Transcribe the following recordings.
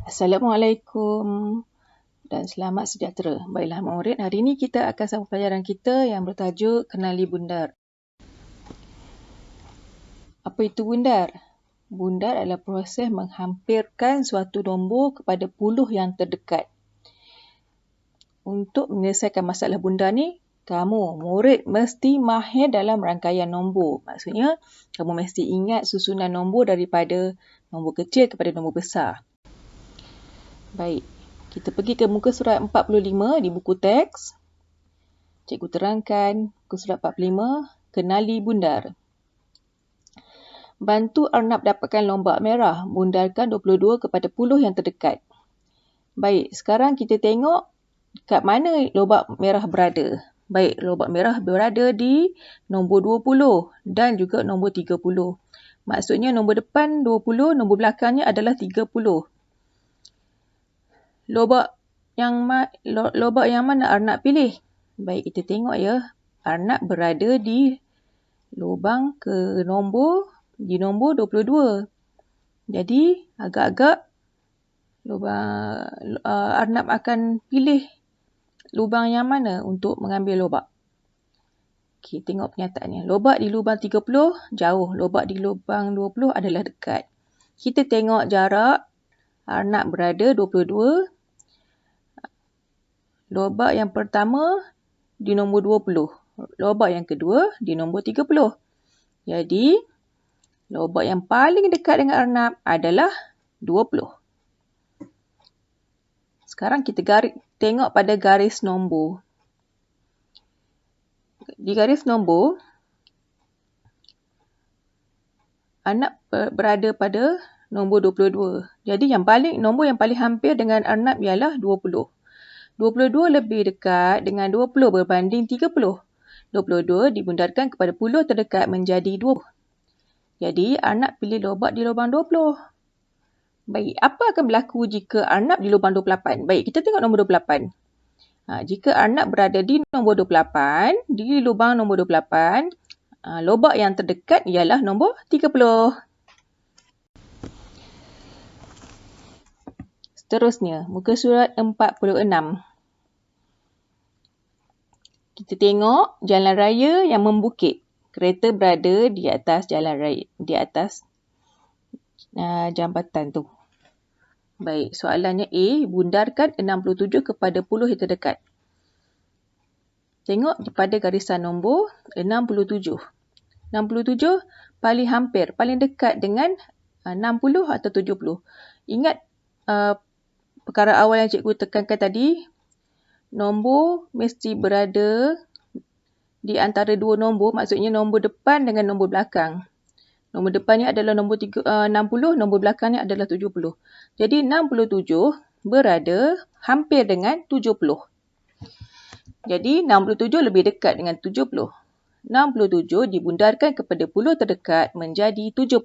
Assalamualaikum dan selamat sejahtera. Baiklah murid, hari ini kita akan sambung pelajaran kita yang bertajuk Kenali Bundar. Apa itu bundar? Bundar adalah proses menghampirkan suatu nombor kepada puluh yang terdekat. Untuk menyelesaikan masalah bundar ni, kamu murid mesti mahir dalam rangkaian nombor. Maksudnya, kamu mesti ingat susunan nombor daripada nombor kecil kepada nombor besar. Baik, kita pergi ke muka surat 45 di buku teks. Cikgu terangkan muka surat 45, kenali bundar. Bantu Arnab dapatkan lombak merah. Bundarkan 22 kepada puluh yang terdekat. Baik, sekarang kita tengok kat mana lombak merah berada. Baik, lombak merah berada di nombor 20 dan juga nombor 30. Maksudnya nombor depan 20, nombor belakangnya adalah 30. Lobak yang mana Arnab pilih? Baik, kita tengok ya. Arnab berada di lubang ke nombor 22. Jadi, agak-agak Arnab akan pilih lubang yang mana untuk mengambil lobak. Okey, tengok pernyataannya. Lobak di lubang 30 jauh. Lobak di lubang 20 adalah dekat. Kita tengok jarak. Arnab berada 22. Lobak yang pertama di nombor 20. Lobak yang kedua di nombor 30. Jadi, lobak yang paling dekat dengan Arnab adalah 20. Sekarang kita tengok pada garis nombor. Di garis nombor, Arnab berada pada nombor 22. Jadi, nombor yang paling hampir dengan Arnab ialah 20. 22 lebih dekat dengan 20 berbanding 30. 22 dibundarkan kepada puluh terdekat menjadi 20. Jadi, Arnab pilih lobak di lubang 20. Baik, apa akan berlaku jika Arnab di lubang 28? Baik, kita tengok nombor 28. Jika Arnab berada di nombor 28, di lubang nombor 28, lobak yang terdekat ialah nombor 30. Seterusnya, muka surat 46. Kita tengok jalan raya yang membukit. Kereta berada di atas jalan raya, di atas jambatan tu. Baik, soalannya A, bundarkan 67 kepada puluh yang terdekat. Tengok pada garisan nombor 67. 67 paling hampir, paling dekat dengan 60 atau 70. Ingat perkara awal yang cikgu tekankan tadi, nombor mesti berada di antara dua nombor, maksudnya nombor depan dengan nombor belakang. Nombor depannya adalah nombor 60, nombor belakangnya adalah 70. Jadi 67 berada hampir dengan 70. Jadi 67 lebih dekat dengan 70. 67 dibundarkan kepada puluh terdekat menjadi 70.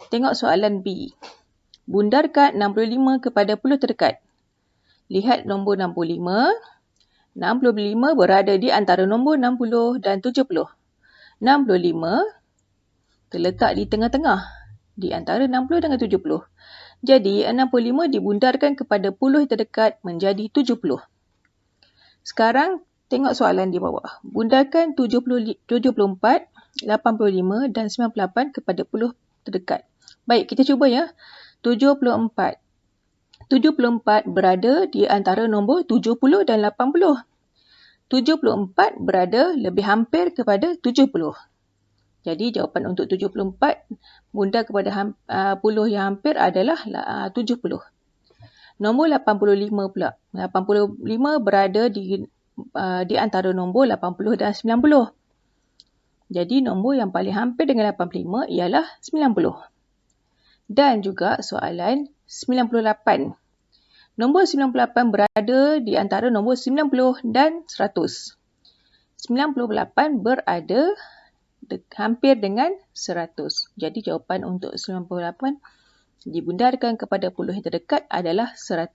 Tengok soalan B. Bundarkan 65 kepada puluh terdekat. Lihat nombor 65. 65 berada di antara nombor 60 dan 70. 65 terletak di tengah-tengah di antara 60 dengan 70. Jadi 65 dibundarkan kepada puluh terdekat menjadi 70. Sekarang tengok soalan di bawah. Bundarkan 74, 85 dan 98 kepada puluh terdekat. Baik, kita cuba ya. 74. 74 berada di antara nombor 70 dan 80. 74 berada lebih hampir kepada 70. Jadi jawapan untuk 74 bundar kepada puluh yang hampir adalah 70. Nombor 85 pula. 85 berada di antara nombor 80 dan 90. Jadi nombor yang paling hampir dengan 85 ialah 90. Dan juga soalan 98. Nombor 98 berada di antara nombor 90 dan 100. 98 berada hampir dengan 100. Jadi jawapan untuk 98 dibundarkan kepada puluh yang terdekat adalah 100.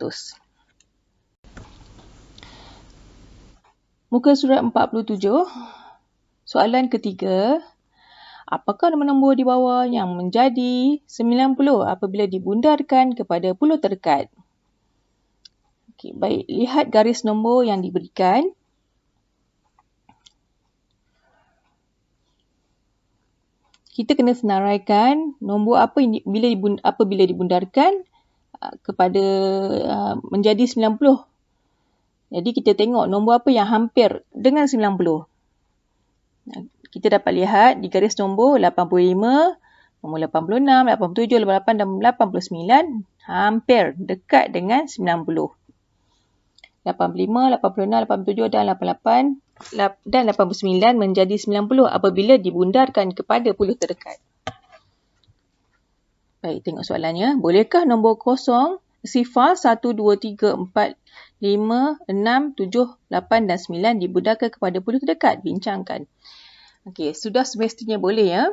Muka surat 47. Soalan ketiga. Apakah nombor-nombor di bawah yang menjadi 90 apabila dibundarkan kepada puluh terdekat? Okey, baik. Lihat garis nombor yang diberikan. Kita kena senaraikan nombor apa apabila dibundarkan kepada menjadi 90. Jadi kita tengok nombor apa yang hampir dengan 90. Kita dapat lihat di garis nombor 85, nombor 86, 87, 88 dan 89 hampir dekat dengan 90. 85, 86, 87 dan 88 dan 89 menjadi 90 apabila dibundarkan kepada puluh terdekat. Baik, tengok soalannya. Bolehkah nombor kosong, sifar 1, 2, 3, 4, 5, 6, 7, 8 dan 9 dibundarkan kepada puluh terdekat? Bincangkan. Okey, sudah semestinya boleh ya.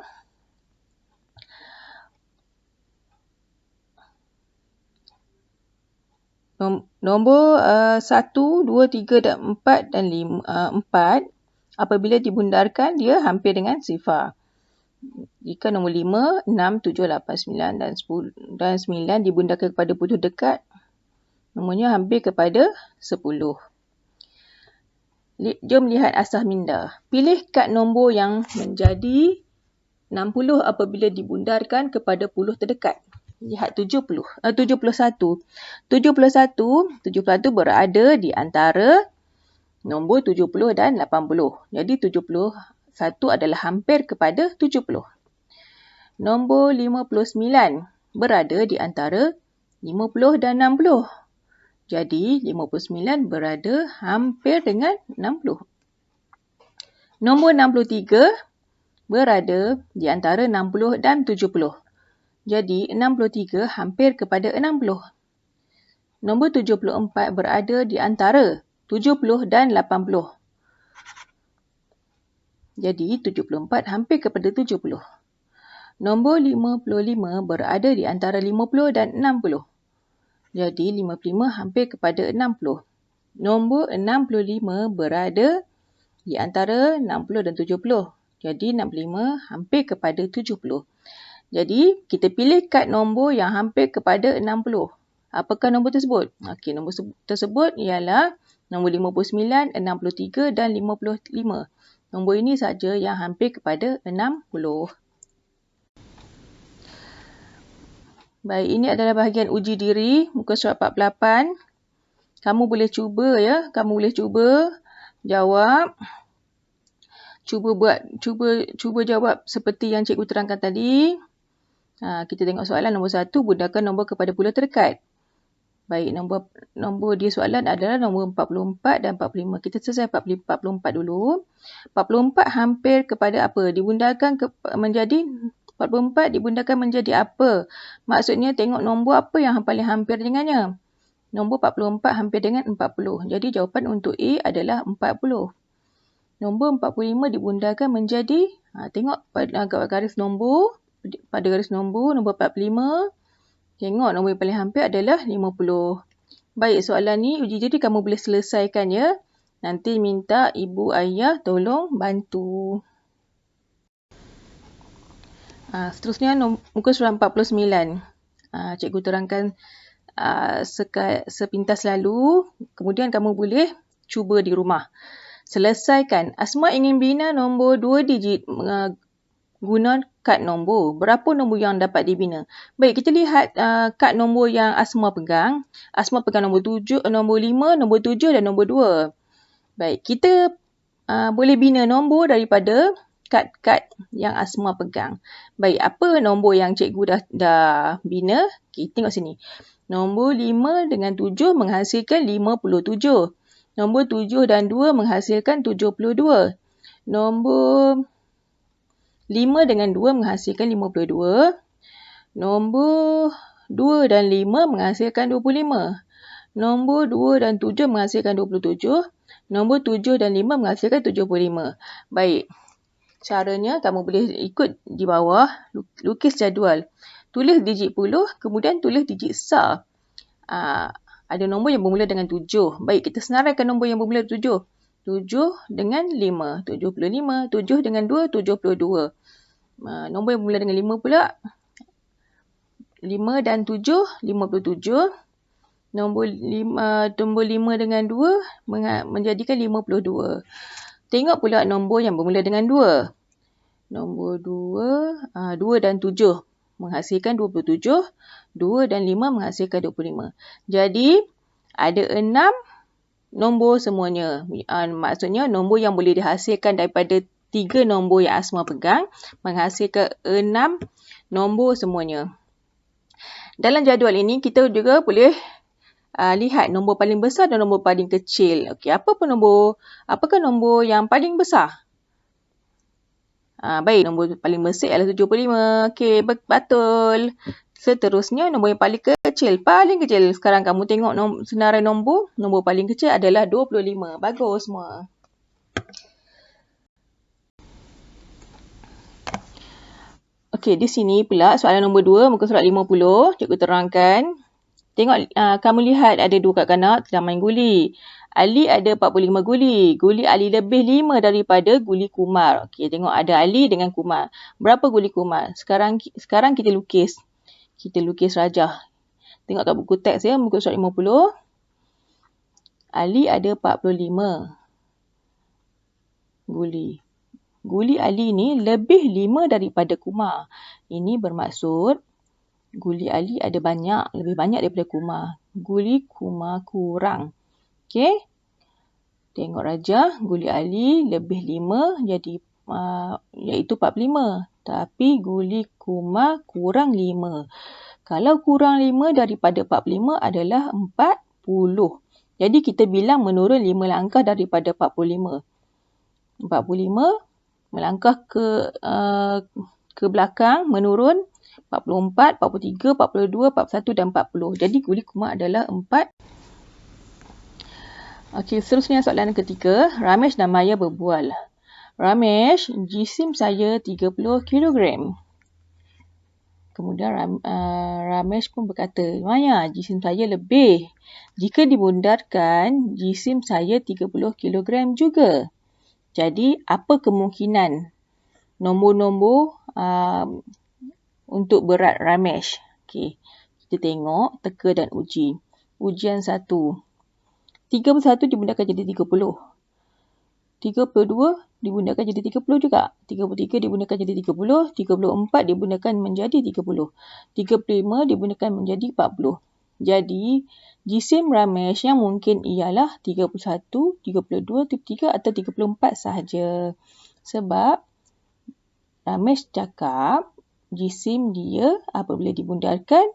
Nombor 1, 2, 3 dan 4 dan 4 apabila dibundarkan dia hampir dengan sifar. Jika nombor 5, 6, 7, 8, 9 dan 10 dan 9 dibundarkan kepada puluh dekat, nomornya hampir kepada 10. Jom lihat asas minda. Pilih kad nombor yang menjadi 60 apabila dibundarkan kepada puluh terdekat. Lihat 71. 71 berada di antara nombor 70 dan 80. Jadi 71 adalah hampir kepada 70. Nombor 59 berada di antara 50 dan 60. Jadi 59 berada hampir dengan 60. Nombor 63 berada di antara 60 dan 70. Jadi 63 hampir kepada 60. Nombor 74 berada di antara 70 dan 80. Jadi 74 hampir kepada 70. Nombor 55 berada di antara 50 dan 60. Jadi 55 hampir kepada 60. Nombor 65 berada di antara 60 dan 70. Jadi 65 hampir kepada 70. Jadi kita pilih kad nombor yang hampir kepada 60. Apakah nombor tersebut? Okey, nombor tersebut ialah nombor 59, 63 dan 55. Nombor ini saja yang hampir kepada 60. Baik, ini adalah bahagian uji diri, muka surat 48. Kamu boleh cuba ya, kamu boleh cuba jawab. Cuba jawab seperti yang cikgu terangkan tadi. Kita tengok soalan nombor 1, bundarkan nombor kepada puluh terdekat. Baik, nombor dia soalan adalah nombor 44 dan 45. Kita selesai 44 dulu. 44 hampir kepada apa? Dibundarkan menjadi 44 dibundarkan menjadi apa? Maksudnya tengok nombor apa yang paling hampir dengannya. Nombor 44 hampir dengan 40. Jadi jawapan untuk A adalah 40. Nombor 45 dibundarkan menjadi, tengok pada garis nombor, pada garis nombor 45, tengok nombor yang paling hampir adalah 50. Baik, soalan ni uji diri kamu boleh selesaikan ya. Nanti minta ibu ayah tolong bantu. Seterusnya muka surat 49. Cikgu terangkan sepintas lalu. Kemudian kamu boleh cuba di rumah. Selesaikan. Asma ingin bina nombor 2 digit guna kad nombor. Berapa nombor yang dapat dibina? Baik, kita lihat kad nombor yang Asma pegang. Asma pegang nombor 5, nombor 7 dan nombor 2. Baik, kita boleh bina nombor daripada kad-kad yang Asma pegang. Baik, apa nombor yang cikgu dah bina? Okay, tengok sini. Nombor 5 dengan 7 menghasilkan 57. Nombor 7 dan 2 menghasilkan 72. Nombor 5 dengan 2 menghasilkan 52. Nombor 2 dan 5 menghasilkan 25. Nombor 2 dan 7 menghasilkan 27. Nombor 7 dan 5 menghasilkan 75. Baik. Caranya kamu boleh ikut di bawah, lukis jadual. Tulis digit puluh, kemudian tulis digit star. Ada nombor yang bermula dengan 7. Baik, kita senaraikan nombor yang bermula dengan 7. 7 dengan 5, 75. 7 dengan 2, 72. Nombor yang bermula dengan 5 pula. 5 dan 7, 57. Nombor 5 dengan 2 menjadikan 52. Tengok pula nombor yang bermula dengan 2. Nombor 2 dan 7 menghasilkan 27. 2 dan 5 menghasilkan 25. Jadi, ada 6 nombor semuanya. Maksudnya, nombor yang boleh dihasilkan daripada 3 nombor yang Asma pegang menghasilkan 6 nombor semuanya. Dalam jadual ini, kita juga boleh lihat nombor paling besar dan nombor paling kecil. Okey, apakah nombor yang paling besar? Baik, nombor paling besar adalah 75. Okey, betul. Seterusnya, nombor yang paling kecil. Sekarang kamu tengok senarai nombor paling kecil adalah 25. Bagus semua. Okey, di sini pula soalan nombor 2, muka surat 50. Cikgu terangkan. Tengok, kamu lihat ada 2 kanak sedang main guli. Ali ada 45 guli. Guli Ali lebih 5 daripada guli Kumar. Okey, tengok ada Ali dengan Kumar. Berapa guli Kumar? Sekarang kita lukis. Kita lukis rajah. Tengok kat buku teks ya, muka surat 50. Ali ada 45 guli. Guli Ali ni lebih 5 daripada Kumar. Ini bermaksud guli Ali ada banyak, lebih banyak daripada Kumar. Guli Kumar kurang. Okey. Tengok rajah, guli Ali lebih 5 jadi iaitu 45. Tapi guli Kumar kurang 5. Kalau kurang 5 daripada 45 adalah 40. Jadi kita bilang menurun 5 langkah daripada 45. 45 melangkah ke belakang, menurun 44, 43, 42, 41 dan 40. Jadi guli Kumar adalah 4. Okey, seterusnya soalan ketiga. Ramesh dan Maya berbual. Ramesh, jisim saya 30 kilogram. Kemudian Ramesh pun berkata, Maya, jisim saya lebih. Jika dibundarkan, jisim saya 30 kilogram juga. Jadi, apa kemungkinan nombor-nombor untuk berat Ramesh? Okey, kita tengok teka dan uji. Ujian 1. 31 dibundarkan jadi 30. 32 dibundarkan jadi 30 juga. 33 dibundarkan jadi 30. 34 dibundarkan menjadi 30. 35 dibundarkan menjadi 40. Jadi, jisim Ramesh yang mungkin ialah 31, 32, 33 atau 34 sahaja. Sebab Ramesh cakap jisim dia apabila dibundarkan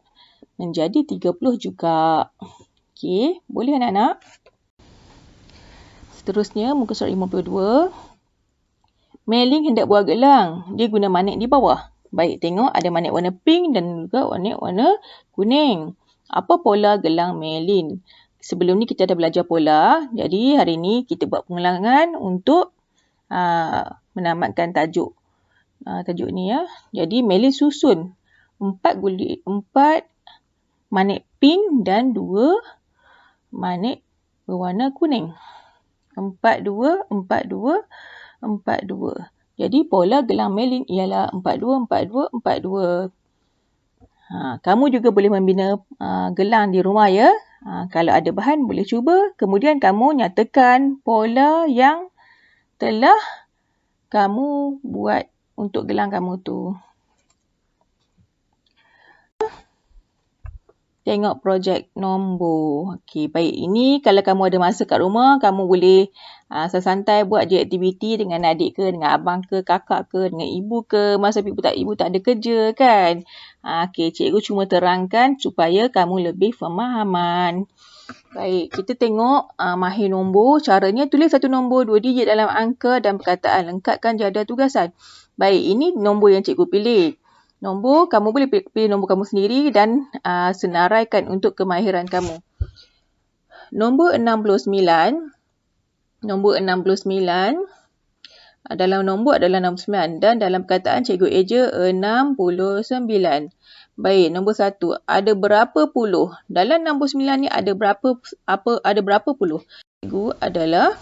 menjadi 30 juga. Okey, boleh anak-anak? Seterusnya, muka surat 52. Meling hendak buat gelang. Dia guna magnet di bawah. Baik, tengok ada magnet warna pink dan juga magnet warna kuning. Apa pola gelang Melin? Sebelum ni kita dah belajar pola. Jadi, hari ni kita buat pengulangan untuk menamatkan tajuk. Tajuk ni ya. Jadi, Melin susun 4 magnet pink dan 2 magnet berwarna kuning. 4, 2, 4, 2, 4, 2. Jadi, pola gelang Melin ialah 4, 2, 4, 2, 4, 2. Kamu juga boleh membina gelang di rumah ya. Kalau ada bahan, boleh cuba. Kemudian, kamu nyatakan pola yang telah kamu buat untuk gelang kamu tu. Tengok projek nombor. Okey, baik. Ini kalau kamu ada masa kat rumah, kamu boleh santai buat je aktiviti dengan adik ke, dengan abang ke, kakak ke, dengan ibu ke. Masa ibu tak ada kerja kan. Okey, cikgu cuma terangkan supaya kamu lebih faham. Baik, kita tengok mahir nombor. Caranya tulis satu nombor 2 digit dalam angka dan perkataan. Lengkapkan jadual tugasan. Baik, ini nombor yang cikgu pilih. Nombor, kamu boleh pilih nombor kamu sendiri dan senaraikan untuk kemahiran kamu. Nombor 69. Nombor 69. Dalam nombor adalah 69 dan dalam perkataan cikgu eja 69. Baik, nombor 1. Ada berapa puluh? Dalam nombor 9 ni ada berapa puluh? Cikgu adalah